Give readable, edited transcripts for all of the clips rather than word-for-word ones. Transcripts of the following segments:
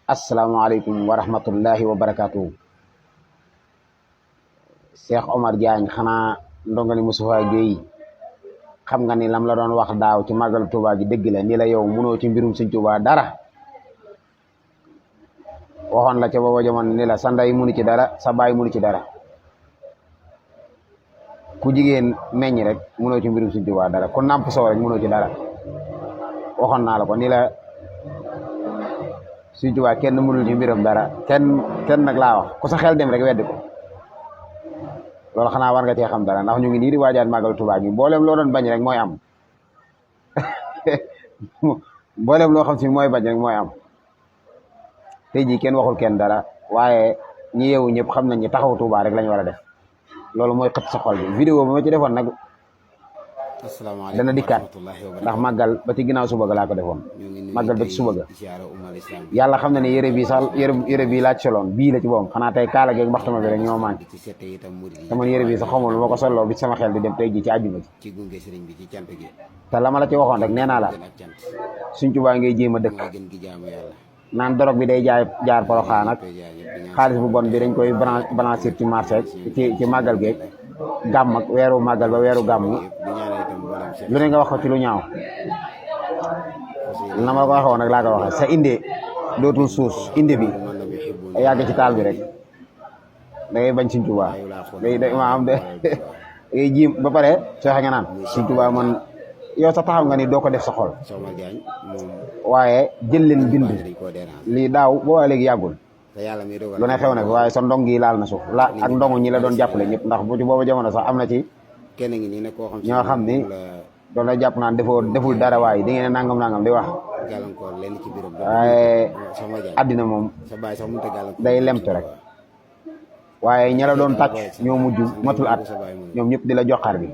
asalaamaaleykum wa rahmatullahi wa barakaatu. Cheikh Omar Diagne xanaa ndongali Moustapha Guèye xam nga ni lam la doon wax daaw ci màggal Touba gi dëgg la ni la yow mënoo ci mbirum Sëñ Touba dara waxoon la ca booba jamono ni la sa ndey mënu ci dara sa baay mënu ci dara ku jigéen meññ rek mënoo ci mbirum Sëñ Touba dara ku nàmp soow rek mënoo ci dara waxoon naa la ko ni la Sëñ Touba kenn mënul ci mbiram dara kenn nag laa wax ku sa xel dem rek weddi ko loolu xanaa war nga cee xam dara ndax ñu ngi nii di waajaat màggal Touba gi mboolem loo doon bañ rek mooy am mboolem loo xam si mooy bañ rek mooy am tey jii kenn waxul kenn dara waaye ñi yeewu ñëpp xam nañ ni taxaw Touba rek lañ war a def loolu mooy xët sa xol bi vidéo ba ma ci defoon nag dana dikkaat ndax màggal ba ci ginnaaw suba ga laa ko defoon màggal ba ci suba ga yàlla xam na ne yére bi sax yére bi laaj soloon bii la ci boom xanaa tey kaala geeg mbaxtama bi rek ñoo manqué te man yére bi sax xamul lu ma ko solloo bi sama xel di dem tey ji ci àjjuma ci te la ma la ci waxoon rek nee naa la Sëñ Tuubaa ngay jéem a dëkk naan dorog bi day jaar Poroxaan ak xaalis bu bon bi dañ koy blanchir ci marché ci màggal geeg gàmm ak weeru màggal ba weeru gàmm lu ne nga wax ko ci lu ñaaw na ma la ko waxee woon nag laa ko waxee sa inde dootul suus inde bi yàgg ci taal bi rek da ngay bañ Sëñ Tuubaa day maanaam de ngay jiim ba pare soo xa nga naan Sëñ Tuubaa man yow sa taxaw nga ni doo ko def sa xol waaye jël leen bind lii daaw boo léegi yàggul lu ne xew na fi waaye sa ndong yi laal na suuf ak ndongu ñi la doon jàppale ñëpp ndax bu ci booba jamono sax am na ci ñoo xam ni doon la jàpp naan deful dara waaye di ngeen nangam di wax waaye addina moom day lemtu rek waaye ña la doon tàcc ñoo mujj matul at ñoom ñëpp di la joxaar bi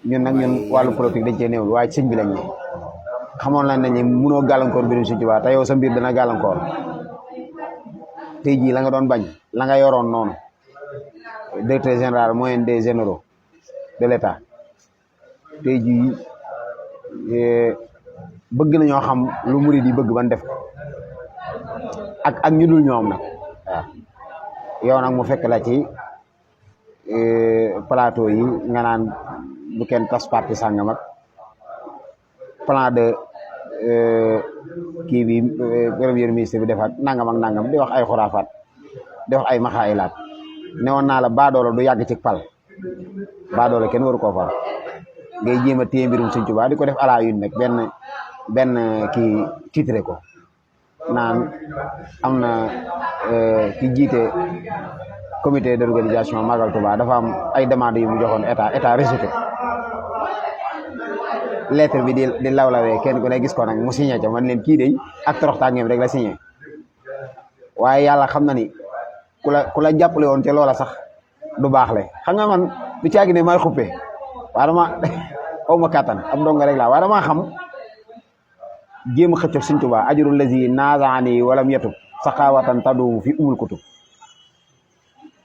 ñun nag ñun wàllu politique dañ cee néewul waaye sëñ bi lañ ne xamoon nañ ne mënoo gàllankoor mbirum Sëñ Tuubaa te yow sa mbir dana gàllankoor tey jii la nga doon bañ la nga yoroon noonu directeur général moyen des généraux de l'État tey jii bëgg nañoo xam lu murid yi bëgg ban def ko ak ñu dul ñoom nag waaw yow nag mu fekk la ci plateau yi nga naan bu kenn tas parti sàngam ak plan de kii bi premier ministre bi def ak nangam di wax ay xuraafaat di wax ay maxaayilaat newoon naa la baadoola du yàgg ci pal baadoola kenn waru koo fal ngay jéem a téye mbirum Sëñ Tuubaa di ko def à la une nag benn kii titré ko naan am na ki jiite comité d'organisation Magal Touba dafa am ay demandes yu mu joxoon état rejeté lettre bi di lawlawee kenn ku ne gis ko nag mu signé ca man leen kii de ak toroxtaangeem rek la signé waaye yàlla xam na ni ku la jàppale woon ca loola sax du baax le xam nga man du caagi ne may xuppee waaye dama aw ma kàttan am donga rek laa waaye dama xam jéem a xëccoog Sëñ Tuubaa ajurul lazi naazaani walam yatub saxaawatan tadumu fi umul kutub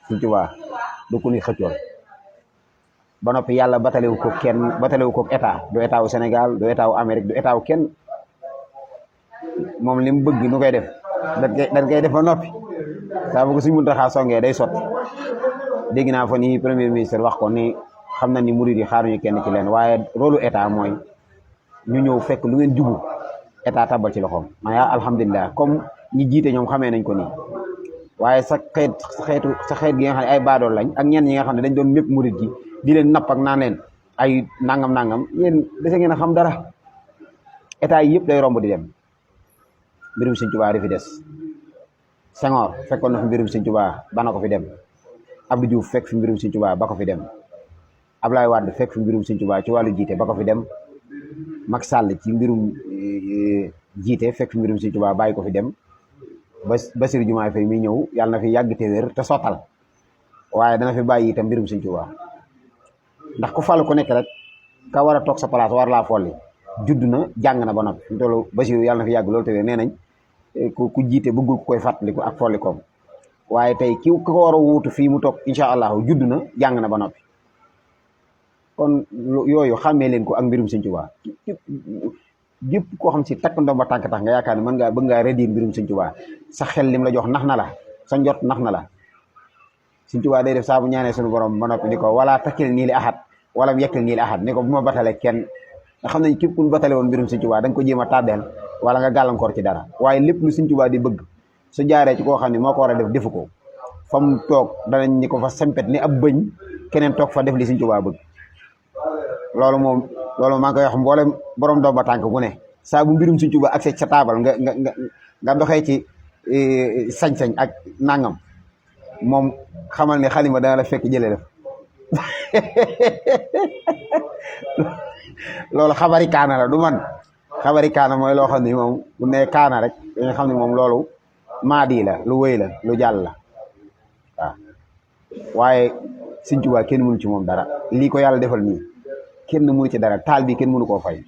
Sëñ Tuubaa du ku ni xëccool ba noppi yàlla batalewu ko kenn batalewu ko état du état wu Sénégal du état wu Amérique du état wu kenn moom li mu bëgg nu koy def dañ koy def ba noppi saa bu ko Sëñ Muntaxaa songee day sotti dégg naa fa ni premier ministre wax ko ni xam na ni murid yi xaaruñu kenn ci leen waaye rôle état mooy ñu ñëw fekk lu ngeen jubu état tabal ci loxoom maa alhamdulilah comme ñi jiite ñoom xamee nañ ko nii waaye sa xeet gi nga xam ne ay baadool lañ ak ñenn ñi nga xam ne dañ doon mépp murid gi di leen napp ak naan leen ay nangam yéen dese ngeen a xam dara état yi yëpp day romb di dem mbirum Sëñ Tuubaa di fi des Senghor fekkoon na fi mbirum Sëñ Tuubaa ba na ko fi dem Abdou Diouf fekk fi mbirum Sëñ Tuubaa ba ko fi dem Ablaye Wade fekk fi mbirum Sëñ Tuubaa ci wàllu jiite ba ko fi dem Macky Sall ci mbirum jiite fekk fi mbirum Sëñ Tuubaa bàyyi ko fi dem Bassirou Diomaye Faye mi ñëw yàlla na fi yàgg te wér te sottal waaye dana fi bàyyi itam mbirum Sëñ Tuubaa ndax ku fàllu ku nekk rek ka war a toog sa place war laa folli judd na jàng na ba noppi fi mu toll Bassirou yàlla na fi yàgg loolu te wér nee nañ ku jiite bëggul ku koy fàttaliku ak folli koom waaye tey ki ko war a wuutu fii mu toog incha allahu judd na jàng na ba noppi kon yooyu xàmmee leen ko ak mbirum Sëñ Tuubaa gépp koo xam si takk ndomba tànk tax nga yaakaar ne mën ngaa bëgg ngaa redire mbirum Sëñ Tuubaa sa xel lim la jox nax na la sa njot nax na la. Sëñ Tuubaa day def saa bu ñaanee suñu borom ba noppi ni ko wala takkil nii li ahad wala mu yekkil nii li ahad ni ko bu ma batale kenn. nga xam ne képp ku batale woon mbirum Sëñ Tuubaa da nga ko jéem a tàddeel wala nga gàllankoor ci dara waaye lépp lu Sëñ Tuubaa di bëgg su jaaree ci koo xam ne moo ko war a def defu ko fa mu toog danañ ni ko fa sempet ni ab bëñ keneen toog fa def li Sëñ Tuubaa bëgg. loolu maa ngi koy wax mboolem borom doom ba tànk bu ne saa bu mbirum Sëñ Tuubaa ak sa taabal nga doxee ci sañ-sañ ak nangam moom xamal ne xalima dana la fekk jëlee def loolu xabari kaana la du man xabari kaana mooy loo xam ne moom bu ne kaana rek nga xam ne moom loolu maadi la lu wéy la lu jàll la waaw. waaye Sëñ Tuubaa kenn mënu ci moom dara lii ko yàlla defal nii kenn mënu ci dara taal bi kenn mënu koo fay.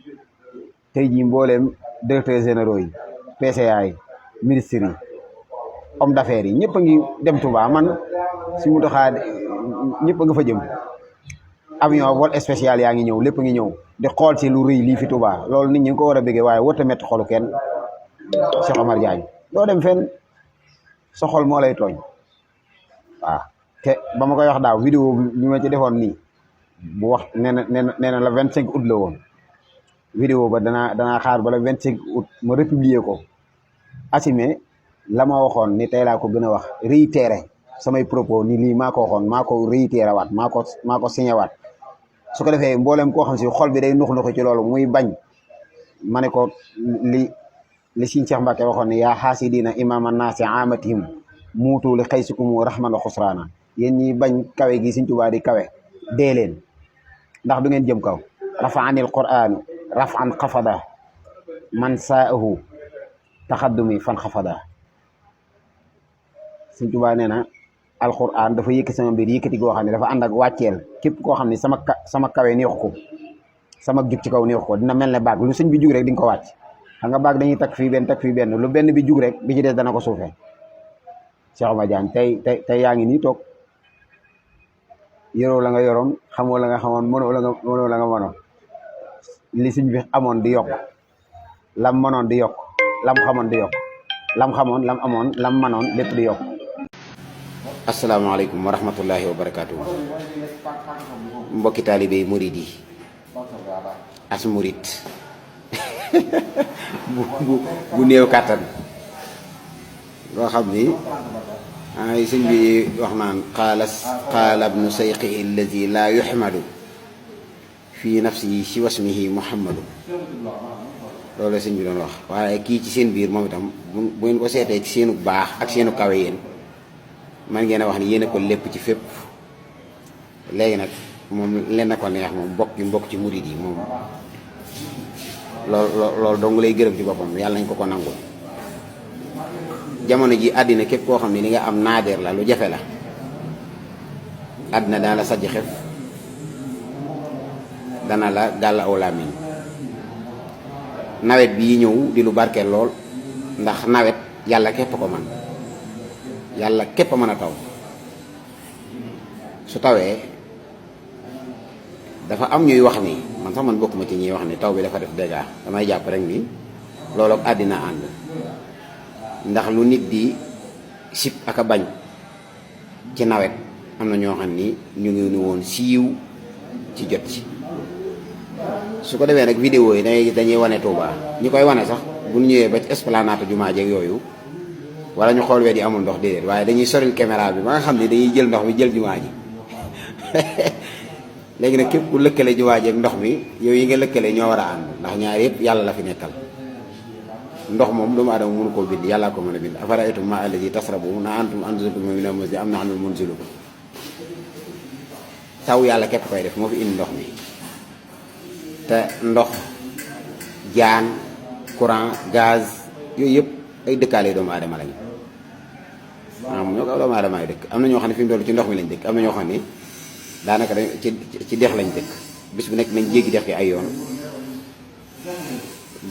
tey jii mbooleem directeurs généraux yi PCA yi ministres yi homme d'affaires yi ñëpp a ngi dem Touba man si mu taxaa ñëpp a nga fa jëm avion vol spécial yaa ngi ñëw lépp a ngi ñëw di xool si lu rëy lii fi Touba loolu nit ñi ngi ko war a bëggee waaye warut a métti xolu kenn. Cheikh Omar Diagne doo dem fenn sa xol moo lay tooñ waaw. te ba ma koy wax daaw vidéo bi ma ci defoon nii bu wax nee na la 25 août la woon vidéo ba danaa xaar ba la 25 août ma republier ko assumé la ma waxoon ni tey laa ko gën a wax réitéré samay propos ni lii maa ko waxoon maa ko réitéré waat maa ko signé waat su ko defee mboolem koo xam si xol bi day nux ci loolu muy bañ ma ne ko li Sëñ Cheikh Mbacke waxoon ne yaa xaasidina imama naasi amatihim muutu li xaysikumu rahman wa xusraana yéen ñi bañ kawe gi Sëñ Tuubaa di kawe dee leen ndax du ngeen jëm kaw rafa anil qur'an rafan xafada man saahu taxaddumi fan xafada. Sëñ Tuubaa nee na alquran dafa yëkkati sama mbir yëkkati goo xam ne dafa ànd ak wàcceel képp koo xam ne sama kawe neexu ko sama jug ci kaw neexu ko dina mel ne baag lu sëñ bi jug rek di nga ko wàcc. xam nga baag dañuy takk fii benn lu benn bi jug rek bi ci des dana ko suufee. Cheikh Omar Diagne tey yaa ngi nii toog yoroo la nga yoroon xamoo la nga xamoon mënoo la nga mënoon li sëñ bi amoon di yokk lam mënoon di yokk lam xamoon di yokk lam xamoon lam amoon lam mënoon lépp di yokk. asalaamaaleykum wa rahmatullahi wa barakaatu. mbokki taalibe murid yi as murid bu néew kàttan loo xam ni ay sëñ bi wax naan qaala ibnu sayqi allazi laa yuhmadu fii nafsihi si wasmihi muhammadu loolu la sëñ bi doon wax. waaye kii ci seen biir moom itam bu ngeen ko seetee ci seenu baax ak seenu kawe yéen man ngeen a wax ni yéen a ko lépp ci fépp. léegi nag moom leen na ko neex moom mbokk ci murid yi moom loolu dong lay gërëm ci boppam yàlla nañ ko nangul. jamono ji àddina képp koo xam ne li nga am naadeer la lu jafe la àddina dana la sajj xef dana la gàll aw làmmiñ. nawet bii ñëw di lu barkeel lool ndax nawet yàlla képp ko man yàlla képp a mën a taw. su tawee dafa am ñuy wax ni man sax man bokkuma ci ñuy wax ni taw bi dafa def dégâts damay jàpp rek ni loolu ak àddina ànd. ndax lu nit di sib ak a bañ ci nawet am na ñoo xam ni ñu ngi ni woon siiw ci jot ci. su ko defee nag vidéo yi dañuy wane Touba ñi koy wane sax bu ñu ñëwee ba ci esplanade jumaa jeeg yooyu wala ñu xool wet yi amul ndox déedéet waaye dañuy soril caméra bi ba nga xam ne dañuy jël ndox mi jël jumaa ji léegi nag képp ku lëkkale jumaa jeeg ndox mi yow yi nga lëkkale ñoo war a ànd ndax ñaar yëpp yàlla la fi nekkal. ndox moom doomu aadama mënu koo bind yàllaa ko mën a bind afara'aytum maa allazi tasrabuun a antum anzaltumuuhu mina al-muzni am nahnul munziluun. taw yàlla képp koy def moo fi indi ndox mi te ndox jaan courant gaz yooyu yëpp ay dëkkaale doomu aadama lañu. maanaam ñoo ko doomu aadama ay dëkk am na ñoo xam ne fi mu toll ci ndox mi lañ dëkk am na ñoo xam ne daanaka ci dex lañ dëkk bis bu nekk nañ jéggi dex gi ay yoon.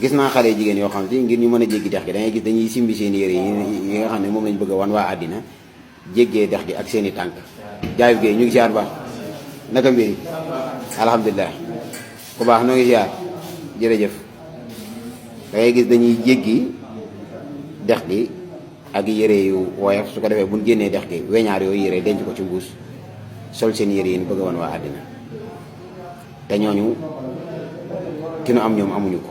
gis naa xale jigéen yoo xam ne ngir ñu mën a jéggi dex gi da ngay gis dañuy simbi seen yére yi nga xam ne moom lañ bëgg a wan waa àddina jéggee dex gi ak seen i tànk. jaayub géey ñu ngi siyaar baax naka mbiri alhamdulilah ku baax noo ngi siyaar jërëjëf. da ngay gis dañuy jéggi dex gi ak yére yu woyof su ko defee buñ génnee dex gi weñaar yooyu yére denc ko ci mbuus sol seen yére yi bëgg a wan waa àddina te ñooñu ki nu am ñoom amuñu ko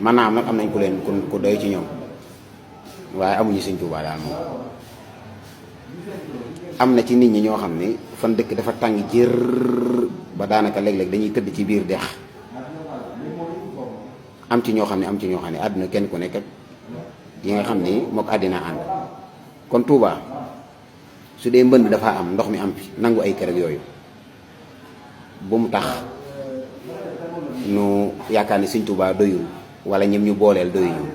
man naa am nag am nañ ku leen ku doy ci ñoom waaye amuñu Sëñ Tuubaa daal moom. am na ci nit ñi ñoo xam ne fan dëkk dafa tàng jër ba daanaka léeg-léeg dañuy tëdd ci biir dex am ci ñoo xam ne àdduna kenn ku nekk yi nga xam ni mook àddina ànd kon Touba su dee mbënd dafa am ndox mi am fi nangu ay kër ak yooyu bu mu tax nu yaakaar ni Sëñ Touba doyul wala ñim ñu booleel doyuñu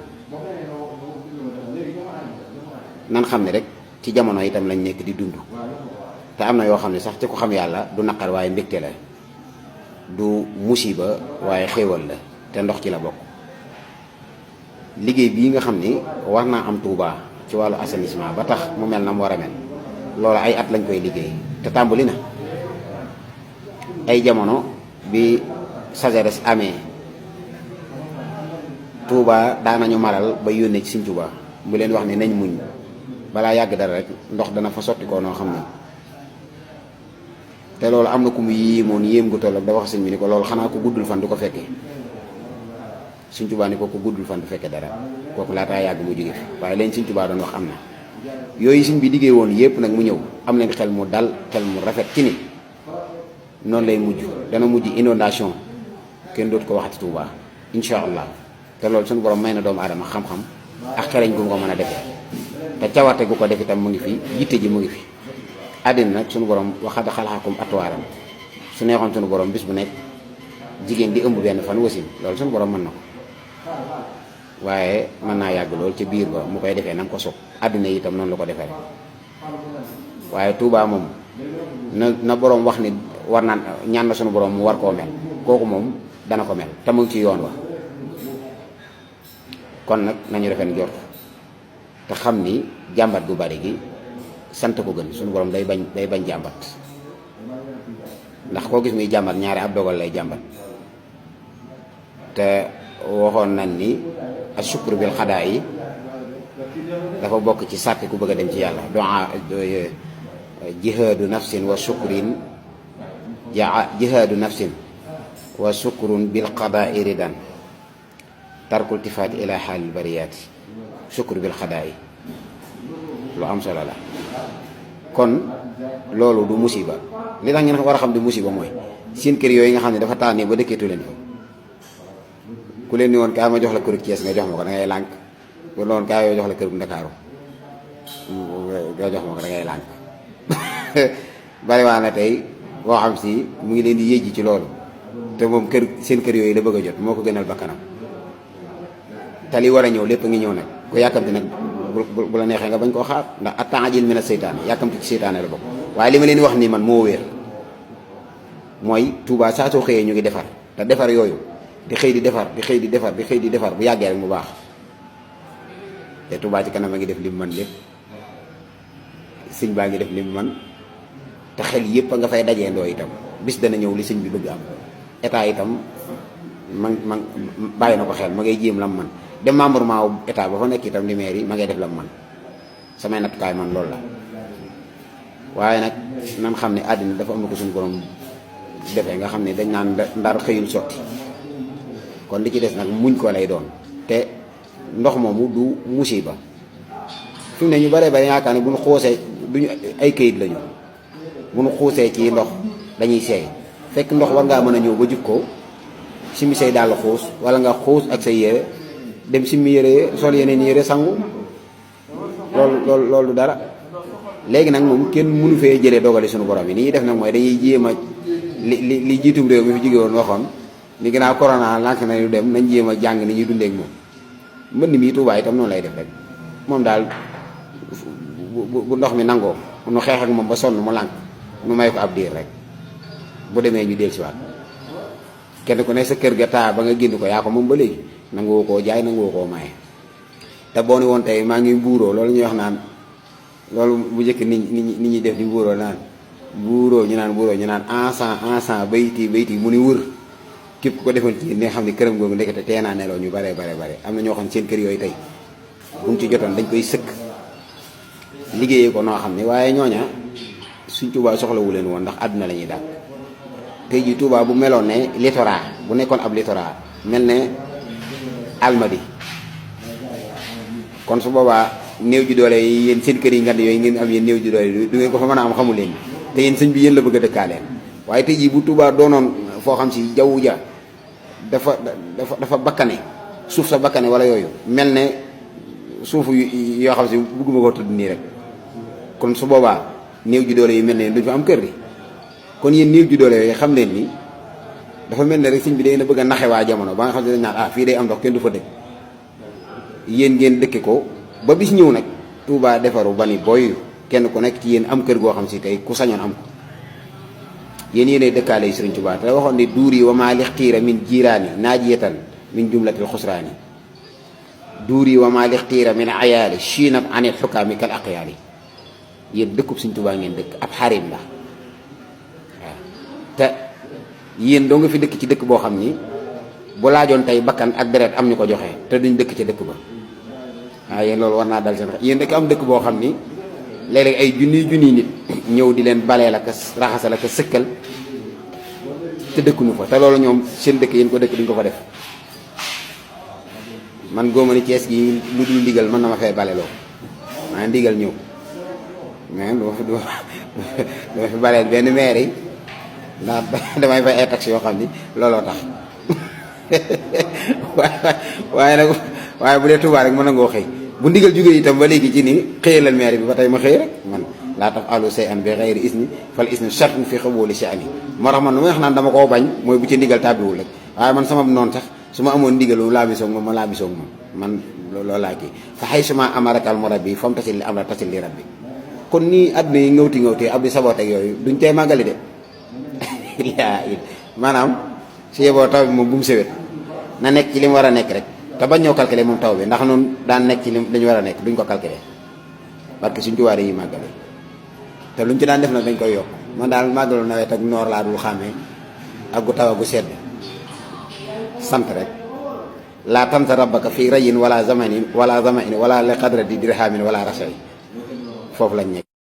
nan xam ne rek ci jamono itam lañ nekk di dund te am na yoo xam ne sax ci ko xam yàlla du naqar waaye mbégte la du musiba waaye xéewal la te ndox ci la bokk liggéey bii nga xam ni war naa am Touba ci wàllu assainissement ba tax mu mel na mu war a mel loolu ay at lañ koy liggéey te tàmbali na ay jamono bi sécheresse amee Touba daanañu maral ba yónnee ci Sëñ Touba bu leen wax ne nañ muñ balaa yàgg dara rek ndox dana fa sotti ko noo xam ne te loolu am na ku mu yéemoon yéem gu toll ak da wax sëñ bi ni ko loolu xanaa ko guddul fan du ko fekkee Sëñ Tuubaa ni ko guddul fan du fekkee dara kooku laataa yàgg mu jóge fi waaye leen Sëñ Tuubaa doon wax am na yooyu sëñ bi liggéey woon yépp nag mu ñëw am leen xel mu dal xel mu rafet ci ni noonu lay mujj dana mujj inondation kenn dootu ko waxati Touba incha allah te loolu suñu borom may na doomu aadama xam-xam ak xereñ gu ko mën a defee te cawarte gu ko def itam mu ngi fi yitte ji mu ngi fi àddina nag suñu borom waxada xalxakum atwaaram su neexoon suñu borom bis bu nekk jigéen di ëmb benn fan wasin loolu suñu borom mën na ko waaye mën naa yàgg lool ca biir ba mu koy defee na nga ko soog àddina itam noonu la ko defee waaye Touba moom na borom wax ni war naan ñaan na suñu borom mu war koo mel kooku moom dana ko mel te mu ngi ci yoon wa kon nag nañu defen jort te xam ni jàmbat gu bari gi sant ko gën suñu borom day bañ jàmbat ndax koo gis muy jàmbat ñaari ab dogal lay jàmbat te waxoon nañ ni ashukru bil xadaa yi dafa bokk ci sàkk ku bëgg a dem ci yàlla doa jihaadu nafsin wa shukrin jihaadu nafsin wa shukrun bil xadaa ridan tarkul tifaat ila xaalil bariyaati shukru bil xadaa yi lu am solo la kon loolu du musiba li tax ngeen war a xam di musiba mooy seen kër yooyu nga xam ne dafa tànnee ba dëkkeetu leen fa ku leen ni woon kaay ma jox la këru Thiès nga jox ma ko da ngay lànk bu loon kaay yoo jox la këru Ndakaaru nga jox ma ko da ngay lànk bari waa na tey boo xam si mu ngi leen di yéjji ci loolu te moom seen kër yooyu la bëgg a jot moo ko gënal bakkanam te li war a ñëw lépp ngi ñëw nag ku yàkkamti nag bu la neexee nga bañ koo xaar ndax at-ta'jiil mina seytaane yàkkamti ci seytaane la bokk waaye li ma leen di wax nii man moo wéer mooy Touba saa soo xëyee ñu ngi defar te defar yooyu di xëy di defar di xëy di defar di xëy di defar bu yàggee rek mu baax te Touba ci kanam a ngi def li mu mën lépp sëñ baa ngi def li mu mën te xel yëpp a nga fay dajee ndoo itam bis dana ñëw li sëñ bi bëgg am état itam man bàyyi na ko xel ma ngay jéem lam man démembrement wu état ba fa nekk itam li maire yi ma ngay def lam man samay nattukaay man loolu la waaye nag nan xam ne àddina dafa am na ko suñu borom defee nga xam ne dañ naan ndar xëyul sotti kon li ci des nag muñ ko lay doon te ndox moomu du musiba fi mu ne ñu baree bari yaakaar ne bu ñu xoosee duñu ay këyit lañu bu ñu xuusee ci ndox dañuy seey fekk ndox war ngaa mën a ñëw ba jub ko simmi say dàll xuus wala nga xuus ak say yére dem simmi yére sol yeneen yére sangu loolu dara léegi nag moom kenn mënu fee jëlee dogali suñu borom yi ni ñuy def nag mooy dañuy jéem a li jiitum réew mi fi jóge woon waxoon ni ginnaaw corona lànk na ñu dem nañ jéem a jàng ni ñuy dundee ak moom mbënd mi Tuubaa itam noonu lay def rek moom daal bu ndox mi nangoo nu xeex ak moom ba sonn mu lànk nu may ko ab diir rek bu demee ñu del siwaat kenn ku ne sa kër ga taa ba nga génn ko yaa ko moom ba léegi nangoo koo jaay nangoo koo maye te boo ni woon tey maa ngi mbuuroo loolu ñuy wax naan loolu bu njëkk nit ñi def di mbuuroo naan mbuuroo ñu naan encens bayti mu ni wër képp ku ko defoon ci yéen nga xam ne këram googu ndekete tee naa neloo ñu bare am na ñoo xam ne seen kër yooyu tey buñ ci jotoon dañ koy sëkk liggéeyee ko noo xam ne waaye ñooña suñ Touba soxlawu leen woon ndax àdduna la ñuy daal tey ji Touba bu meloon ne littoral bu nekkoon ab littoral mel ne Almadi kon su boobaa néew ji doole yi yéen seen kër yi ngand yooyu ngeen am yéen néew ji doole du ngeen ko fa mën a am xamu leen te yéen sëñ bi yéen la bëgg a dëkkaaleen waaye tey jii bu Touba doonoon foo xam si jaww ja dafa bakkane suuf sa bakkane wala yooyu mel ne suufu yoo xam si bëgguma ko tudd nii rek kon su boobaa néew ji doole yi mel ne duñ fa am kër gi kon yéen néew ji doole yooyu xam leen ni dafa mel ne rek sëñ bi day na bëgg a naxe waa jamono ba nga xam ne dañ naan fii day am ndox kenn du fa dëkk yéen ngeen dëkke ko ba bis ñëw nag Touba defaru ba ni boy kenn ku nekk ci yéen am kër goo xam si tey ku sañoon am ko yéen yéenay dëkkaale yi Sëriñ Touba te waxoon ne duur yi wa maa lixtiira min jiiraani naajiyatan min jumlatil xusraani duur yi wa maa lixtiira min ayaali chiinat anil xukaami kal aqyaali yéen dëkkub Sëriñ Touba ngeen dëkk ab xarim la waaw te yéen doo nga fi dëkk ci dëkk boo xam ni bu laajoon tey bakkan ak deret am ñu ko joxe te duñ dëkk ca dëkk ba waaw yéen loolu war naa dal seen xel yéen dëkk am dëkk boo xam ni léeg-léeg ay junniy nit ñëw di leen baleel ak raxasal ak sëkkal te dëkkuñu fa te loolu ñoom seen dëkk yéen ko dëkk duñ ko fa def man góoma ni Cees gi lu dul ndigal mën na ma fay baleloo maa ndigal ñëw mais dama fi baleel benn maire yi ndax damay fay ay taxes yoo xam ni looloo tax waaye bu dee Touba rek mën na ngoo xëy bu ndigal jógee itam ba léegi ci ni xëyalal maire bi ba tey ma xëy rek man laa tax alu say an bi xayri isni fal isni shartun fi xabooli sha'ni moo tax man lu may wax naan dama koo bañ mooy bu ci ndigal tàbbiwul rek waaye man sama noonu sax su ma amoon ndigal laa bisoog moom ma laa bisoog moom man loolu laa kii fa xay suma amarakal murabbi fam tasil li am la tasil li rabbi kon nii àdduna yi ngawti ab di saboot ak yooyu duñ tey màggali de yaa it maanaam su yeboo taw bi moom bu mu sewet na nekk ci li mu war a nekk rek te bañ ñoo calculer moom taw bi ndax noonu daan nekk ci li ñu war a nekk duñ ko calculer parce que suñ ci waaree yi màggale te luñ ci daan def nag dañ koy yokk man daal màggalu nawet ak noor laa dul xàmmee ak gu taw gu sedd sant rek laa tansa rabbaka fii rayin wala zamanin wala li qadra di dirhamin wala rashay foofu lañ nekk